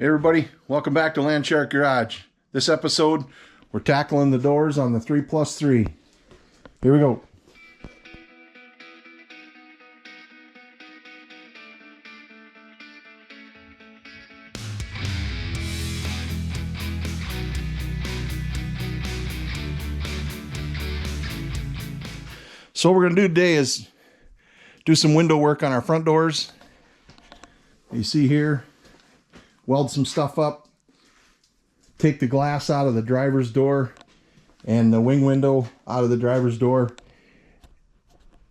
Hey everybody, welcome back to Landshark Garage. This episode, we're tackling the doors on the 3+3. Here we go. So what we're going to do today is do some window work on our front doors. You see here, weld some stuff up, take the glass out of the driver's door and the wing window out of the driver's door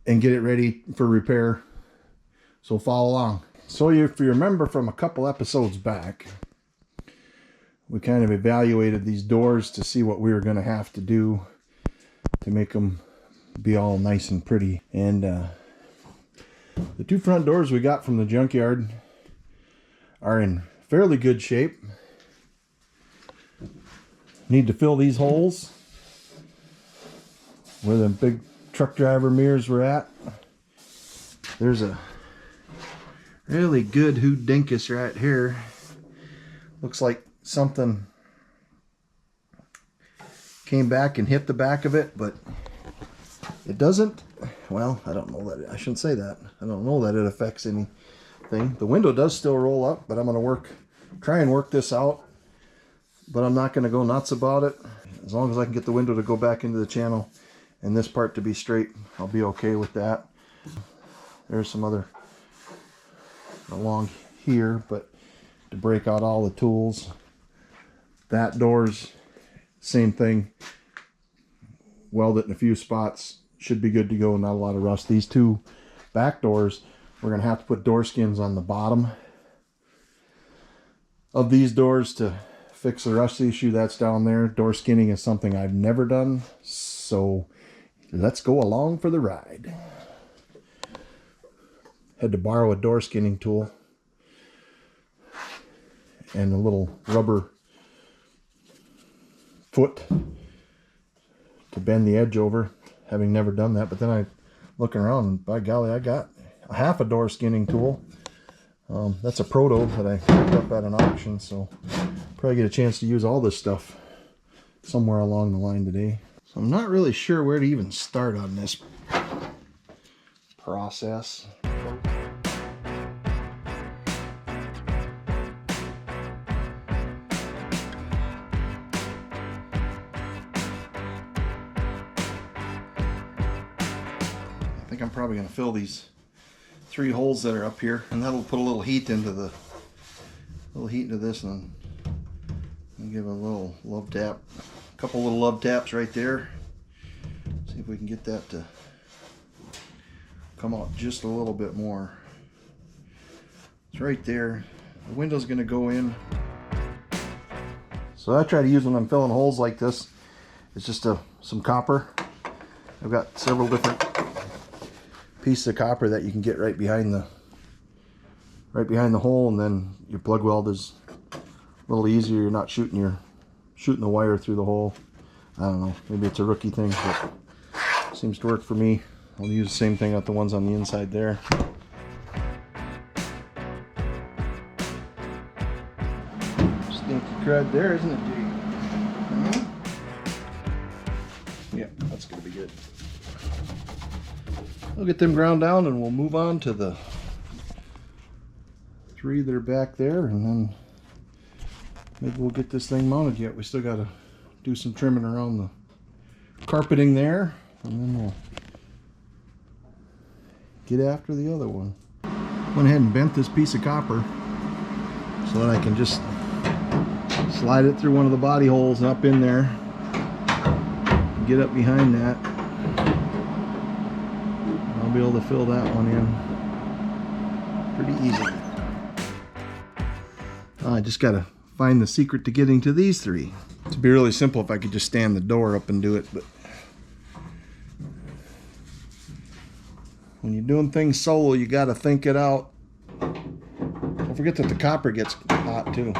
and get it ready for repair. So follow along. So if you remember from a couple episodes back, we kind of evaluated these doors to see what we were going to have to do to make them be all nice and pretty. And the two front doors we got from the junkyard are in fairly good shape. Need to fill these holes where the big truck driver mirrors were at. There's a really good hoot-dinkus right here. Looks like something came back and hit the back of it, but it doesn't. Well, I don't know that. I shouldn't say that. I don't know that it affects anything. The window does still roll up, but I'm going to try and work this out. But I'm not going to go nuts about it. As long as I can get the window to go back into the channel and this part to be straight, I'll be okay with that. There's some other along here, but to break out all the tools. That door's same thing. Weld it in a few spots. Should be good to go, not a lot of rust. These two back doors, we're going to have to put door skins on the bottom of these doors to fix the rust issue that's down there. Door skinning is something I've never done, so let's go along for the ride. Had to borrow a door skinning tool and a little rubber foot to bend the edge over, having never done that. But then I looking around and by golly, I got a half a door skinning tool. That's a proto that I picked up at an auction, so probably get a chance to use all this stuff somewhere along the line today. So I'm not really sure where to even start on this process. I think I'm probably going to fill these 3 holes that are up here, and that'll put a little heat into this, and give a little love tap, a couple little love taps right there. See if we can get that to come out just a little bit more. It's right there. The window's going to go in. So I try to use when I'm filling holes like this, it's just some copper. I've got several different pieces of copper that you can get right behind the hole, and then your plug weld is a little easier. You're not shooting the wire through the hole. I don't know, maybe it's a rookie thing, but it seems to work for me. I'll use the same thing with the ones on the inside there. Stinky crud there, isn't it, Jay? Yeah, that's gonna be good. We'll get them ground down and we'll move on to the 3 that are back there, and then maybe we'll get this thing mounted yet. We still got to do some trimming around the carpeting there, and then we'll get after the other one. Went ahead and bent this piece of copper so that I can just slide it through one of the body holes and up in there, get up behind that. I'll be able to fill that one in pretty easy. I just gotta find the secret to getting to these 3. It'd be really simple if I could just stand the door up and do it, but when you're doing things solo, you gotta think it out. Don't forget that the copper gets hot too.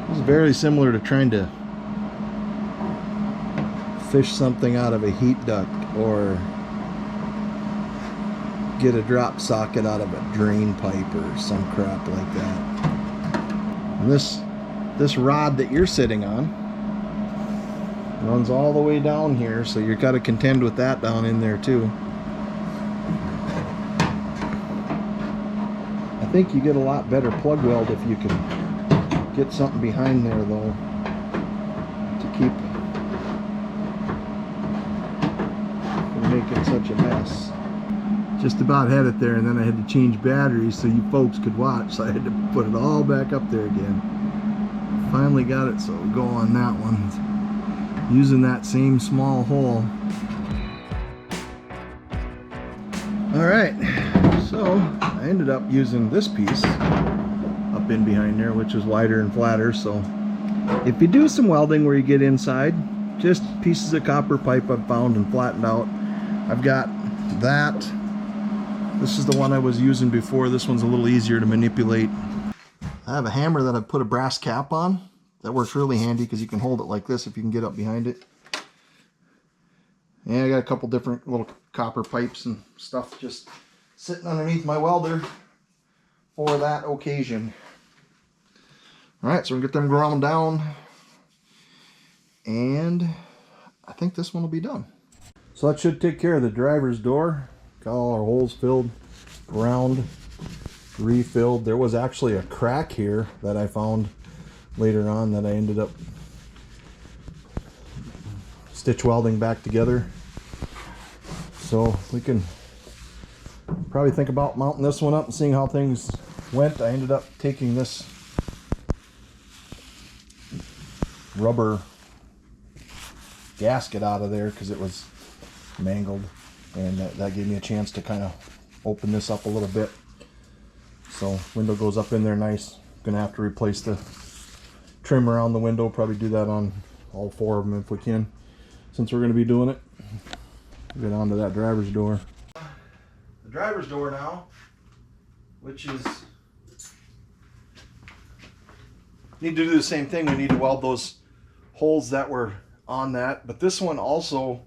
This is very similar to trying to fish something out of a heat duct or get a drop socket out of a drain pipe or some crap like that. And this rod that you're sitting on runs all the way down here, so you've got to contend with that down in there too. I think you get a lot better plug weld if you can get something behind there though to keep from making such a mess. Just about had it there, and then I had to change batteries so you folks could watch, so I had to put it all back up there again. Finally got it, so we'll go on that one using that same small hole. Alright, so I ended up using this piece up in behind there, which is wider and flatter. So if you do some welding where you get inside, just pieces of copper pipe I've found and flattened out. I've got that. This is the one I was using before. This one's a little easier to manipulate. I have a hammer that I've put a brass cap on. That works really handy because you can hold it like this if you can get up behind it. And I got a couple different little copper pipes and stuff just sitting underneath my welder for that occasion. Alright, so we're going to get them ground down. And I think this one will be done. So that should take care of the driver's door. Got all our holes filled, ground, refilled. There was actually a crack here that I found later on that I ended up stitch welding back together. So we can probably think about mounting this one up and seeing how things went. I ended up taking this rubber gasket out of there because it was mangled, and that gave me a chance to kind of open this up a little bit. So window goes up in there nice. Gonna have to replace the trim around the window, probably do that on all four of them if we can, since we're going to be doing it. Get on to that driver's door. The driver's door now, which is, need to do the same thing. We need to weld those holes that were on that, but this one also,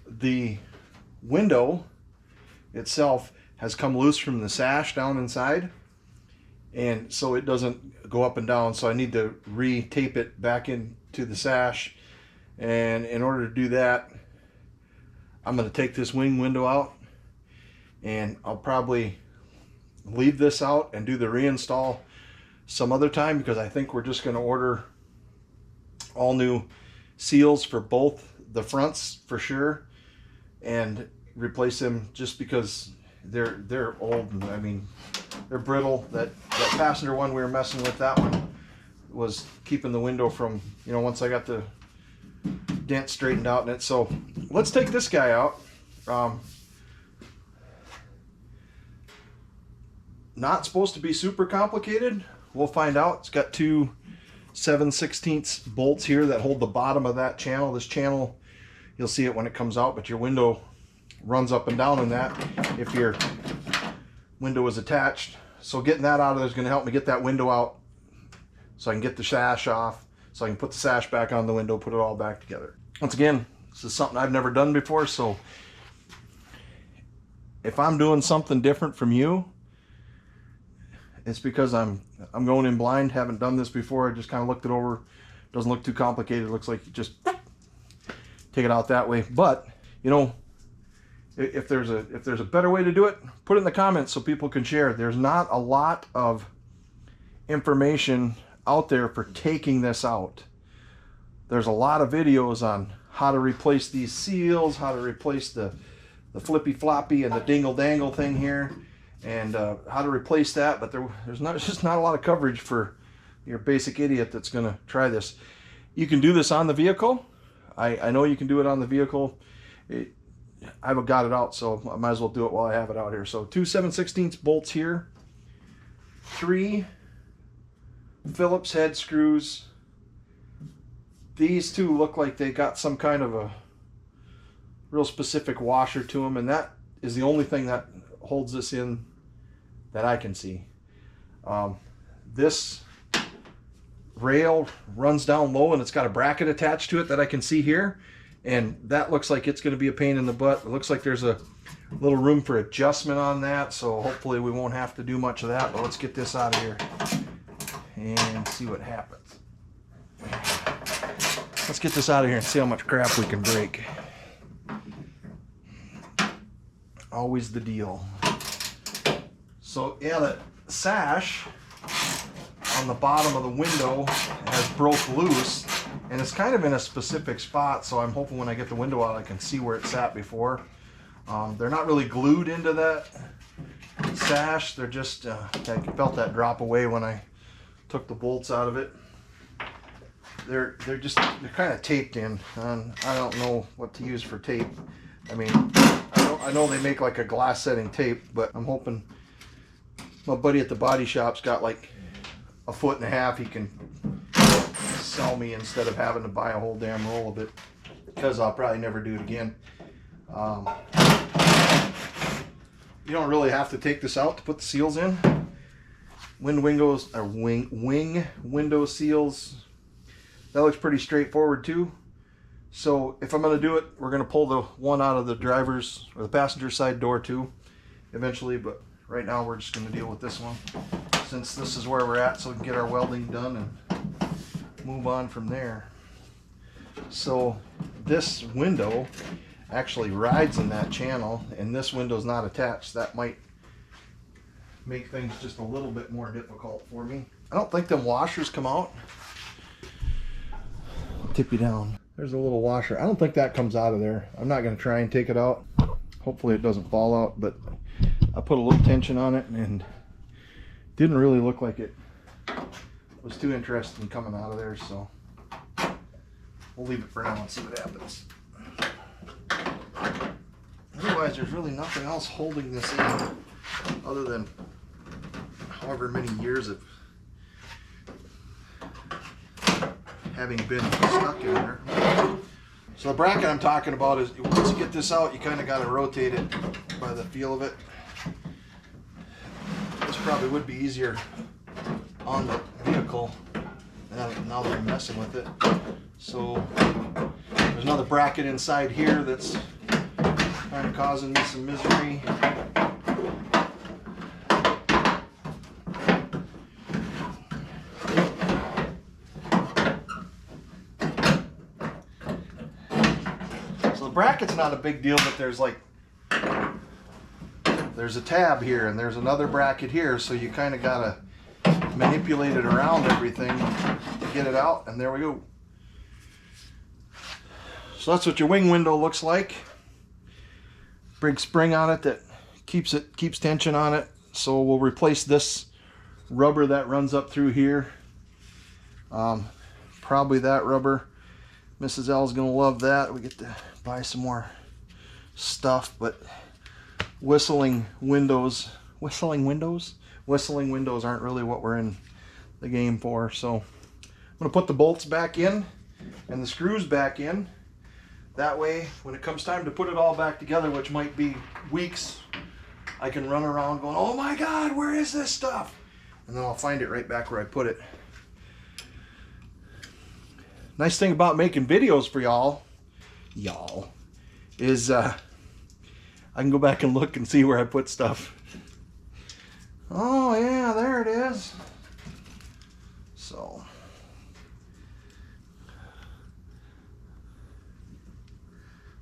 the window itself has come loose from the sash down inside, and so it doesn't go up and down, so I need to re-tape it back into the sash. And in order to do that, I'm going to take this wing window out, and I'll probably leave this out and do the reinstall some other time, because I think we're just going to order all new seals for both the fronts for sure and replace them, just because they're old. I mean, they're brittle. That passenger one we were messing with, that one was keeping the window from, you know, once I got the dent straightened out in it. So let's take this guy out. Not supposed to be super complicated. We'll find out. It's got two 7/16 bolts here that hold the bottom of that channel. This channel, you'll see it when it comes out, but your window runs up and down in that if your window is attached. So getting that out of there is going to help me get that window out, so I can get the sash off, so I can put the sash back on the window, put it all back together. Once again, this is something I've never done before, so if I'm doing something different from you, it's because I'm going in blind, haven't done this before. I just kind of looked it over. Doesn't look too complicated. It looks like you just take it out that way. But you know, if there's a better way to do it, put it in the comments so people can share. There's not a lot of information out there for taking this out. There's a lot of videos on how to replace these seals, how to replace the flippy floppy and the dingle dangle thing here, and how to replace that. But there's just not a lot of coverage for your basic idiot that's going to try this. You can do this on the vehicle. I know you can do it on the vehicle. I've got it out, so I might as well do it while I have it out here. So two 7/16 bolts here, 3 Phillips head screws. These two look like they got some kind of a real specific washer to them, and that is the only thing that holds this in that I can see. This rail runs down low, and it's got a bracket attached to it that I can see here, and that looks like it's going to be a pain in the butt. It looks like there's a little room for adjustment on that, so hopefully we won't have to do much of that. But let's get this out of here and see what happens. Let's get this out of here and see how much crap we can break. Always the deal. So yeah, the sash on the bottom of the window has broke loose, and it's kind of in a specific spot, so I'm hoping when I get the window out I can see where it sat before. They're not really glued into that sash, they're just, I felt that drop away when I took the bolts out of it. They're kind of taped in, and I don't know what to use for tape. I mean, I know they make like a glass setting tape, but I'm hoping my buddy at the body shop's got like 1.5 foot he can sell me instead of having to buy a whole damn roll of it, because I'll probably never do it again. You don't really have to take this out to put the seals in. Wing window seals, that looks pretty straightforward too. So if I'm going to do it, we're going to pull the one out of the driver's or the passenger side door too eventually, but right now we're just going to deal with this one since this is where we're at, so we can get our welding done and move on from there. So this window actually rides in that channel, and this window's not attached. That might make things just a little bit more difficult for me. I don't think them washers come out. I'll tip you down. There's a little washer. I don't think that comes out of there. I'm not going to try and take it out. Hopefully it doesn't fall out, but I put a little tension on it and didn't really look like it was too interested in coming out of there, so we'll leave it for now and see what happens. Otherwise, there's really nothing else holding this in other than however many years of having been stuck in there. So the bracket I'm talking about is, once you get this out, you kind of got to rotate it by the feel of it. This probably would be easier on the vehicle now that I'm messing with it. So there's another bracket inside here that's kind of causing me some misery. So the bracket's not a big deal, but there's a tab here and there's another bracket here, so you kind of gotta manipulate it around everything to get it out, and there we go. So that's what your wing window looks like. Big spring on it that keeps tension on it. So we'll replace this rubber that runs up through here. Probably that rubber. Mrs. L is gonna love that. We get to buy some more stuff, but whistling windows aren't really what we're in the game for. So I'm gonna put the bolts back in and the screws back in. That way, when it comes time to put it all back together, which might be weeks, I can run around going, oh my God, where is this stuff? And then I'll find it right back where I put it. Nice thing about making videos for y'all is I can go back and look and see where I put stuff. Oh yeah, there it is. So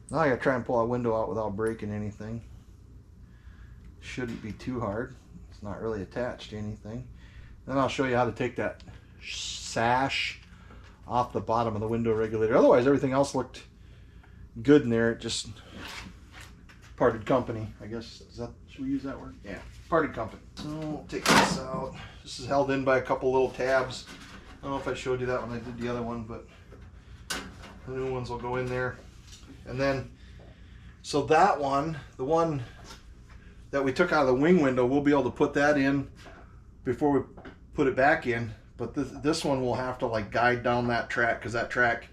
now I gotta try and pull that window out without breaking anything. Shouldn't be too hard. It's not really attached to anything. Then I'll show you how to take that sash off the bottom of the window regulator. Otherwise, everything else looked good in there. It just parted company, I guess. Should we use that word? Yeah, parted company. So we'll take this out. This is held in by a couple little tabs. I don't know if I showed you that when I did the other one, but the new ones will go in there. And then, so that one, the one that we took out of the wing window, we'll be able to put that in before we put it back in. But this one will have to like guide down that track, because that track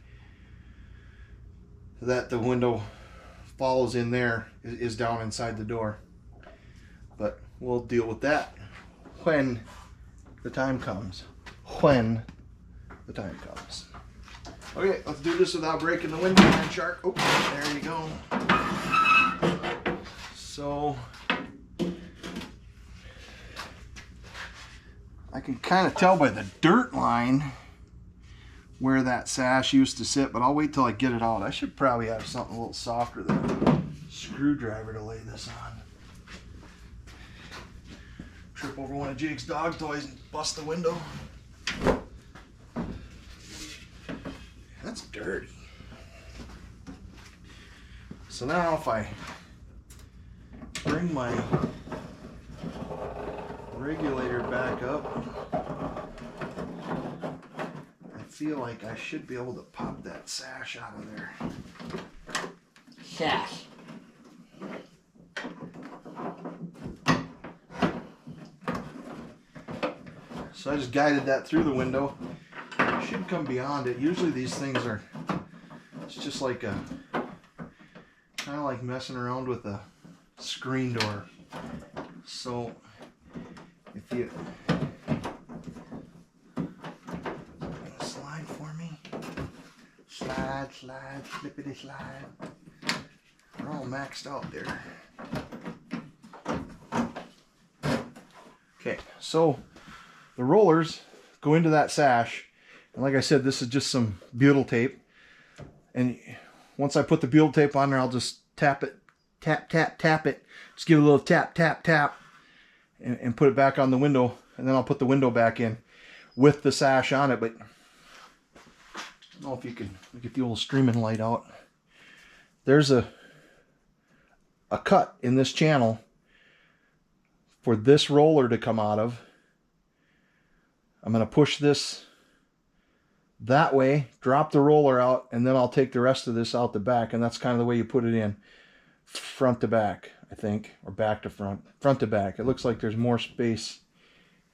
that the window follows in there is down inside the door. But we'll deal with that when the time comes. When the time comes. Okay, let's do this without breaking the window, man, Shark. Oh, there you go. So I can kind of tell by the dirt line where that sash used to sit, but I'll wait till I get it out. I should probably have something a little softer than a screwdriver to lay this on. Trip over one of Jake's dog toys and bust the window. That's dirty. So now if I bring my regulator back up, I feel like I should be able to pop that sash out of there. Sash. So I just guided that through the window. It should come beyond it. Usually these things are, it's just like a, kind of like messing around with a screen door. So if you slide for me, slide, flippity slide. We're all maxed out there. Okay, so the rollers go into that sash, and like I said, this is just some butyl tape. And once I put the butyl tape on there, I'll just tap it, tap it. Just give it a little tap, and put it back on the window, and then I'll put the window back in with the sash on it. But I don't know if you can get the old streaming light out. There's a cut in this channel for this roller to come out of. I'm going to push this that way, drop the roller out, and then I'll take the rest of this out the back, and that's kind of the way you put it in. Front to back, I think, or back to front. Front to back. It looks like there's more space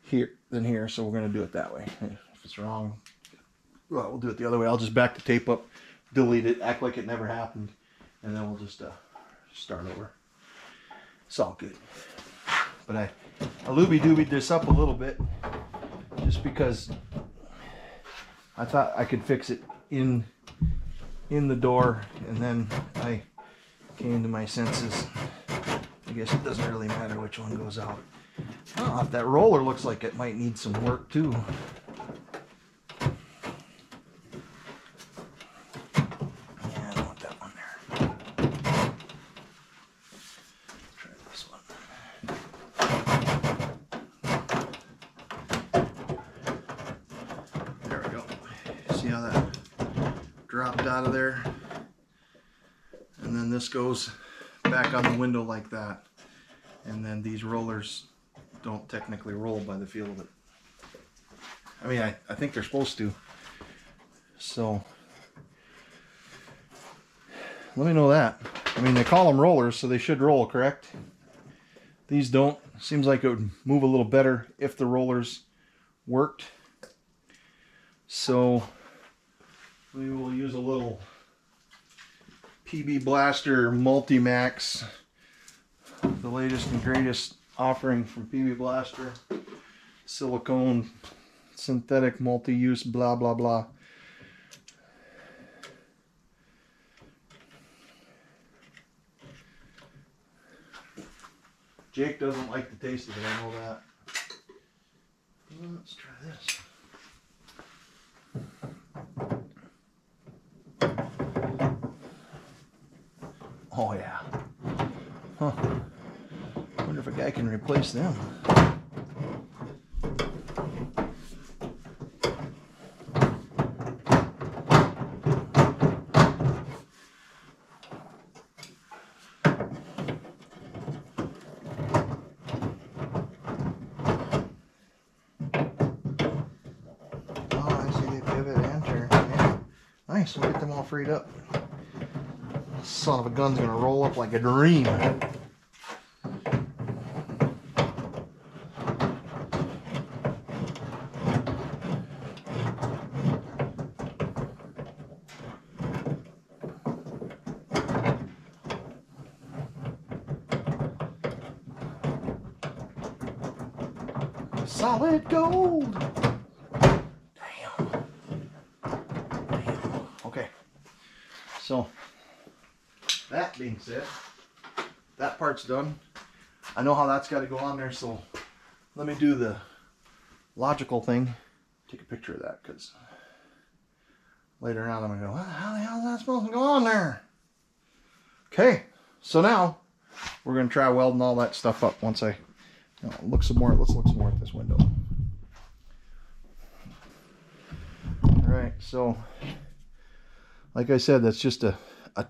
here than here, so we're going to do it that way. If it's wrong, well, we'll do it the other way. I'll just back the tape up, delete it, act like it never happened, and then we'll just start over. It's all good. But I looby-doobied this up a little bit, just because I thought I could fix it in the door, and then I came to my senses. I guess it doesn't really matter which one goes out. Oh, if that roller looks like it might need some work too. Yeah, I don't want that one there. Try this one. There we go. See how that dropped out of there? And then this goes back on the window like that. And then these rollers don't technically roll by the feel of it. I mean, I think they're supposed to. So, let me know that. I mean, they call them rollers, so they should roll, correct? These don't. Seems like it would move a little better if the rollers worked. So, we will use a little PB Blaster Multi-Max, the latest and greatest offering from PB Blaster. Silicone, synthetic, multi-use, blah, blah, blah. Jake doesn't like the taste of it, I know that. Let's try this. Oh yeah. Huh. Wonder if a guy can replace them. Oh, I see they pivot and turn. Yeah. Nice, we'll get them all freed up. Son of a gun's gonna roll up like a dream. Solid gold. Damn. Okay. So, that being said, that part's done. I know how that's got to go on there, so let me do the logical thing. Take a picture of that, because later on I'm going to go, how the hell is that supposed to go on there? Okay, so now we're going to try welding all that stuff up once I look some more. Let's look some more at this window. All right, so like I said, that's just a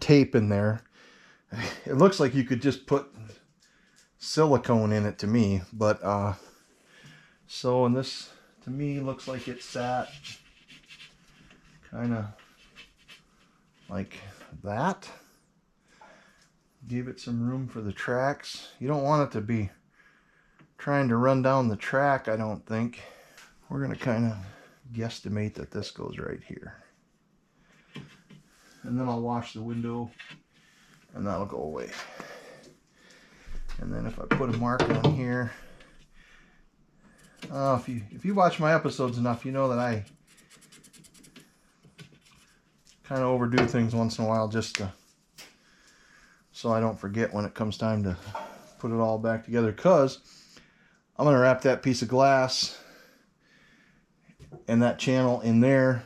tape in there. It looks like you could just put silicone in it to me, but so, and this to me looks like it sat kind of like that. Give it some room for the tracks. You don't want it to be trying to run down the track, I don't think. We're going to kind of guesstimate that this goes right here. And then I'll wash the window and that'll go away. And then if I put a mark on here, if you watch my episodes enough, you know that I kind of overdo things once in a while just to, so I don't forget when it comes time to put it all back together, because I'm going to wrap that piece of glass and that channel in there,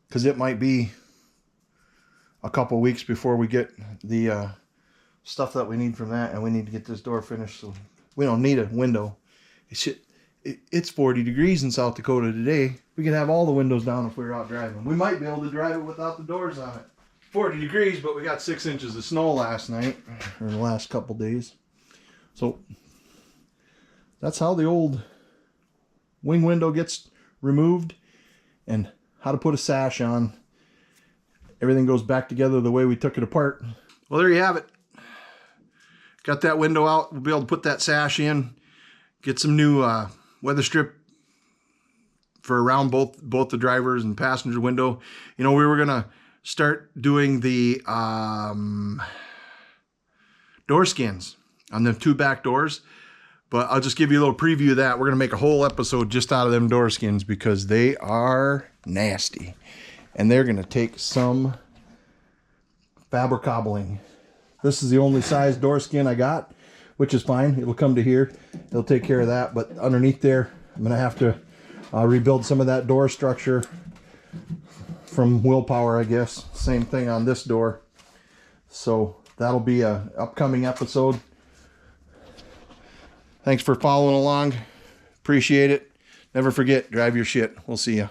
because it might be a couple weeks before we get the stuff that we need from that, and we need to get this door finished, so we don't need a window. It's 40 degrees in South Dakota today. We could have all the windows down if we were out driving. We might be able to drive it without the doors on it. 40 degrees, but we got 6 inches of snow last night, or the last couple days. So that's how the old wing window gets removed, and how to put a sash on. Everything goes back together the way we took it apart. Well, there you have it. Got that window out. We'll be able to put that sash in. Get some new weather strip for around both the driver's and passenger window. You know, we were gonna start doing the door skins on the 2 back doors, but I'll just give you a little preview of that. We're gonna make a whole episode just out of them door skins, because they are nasty and they're gonna take some fabricobbling. This is the only size door skin I got, which is fine. It'll come to here. It'll take care of that. But underneath there, I'm going to have to rebuild some of that door structure from Willpower, I guess. Same thing on this door. So that'll be a upcoming episode. Thanks for following along. Appreciate it. Never forget, drive your shit. We'll see ya.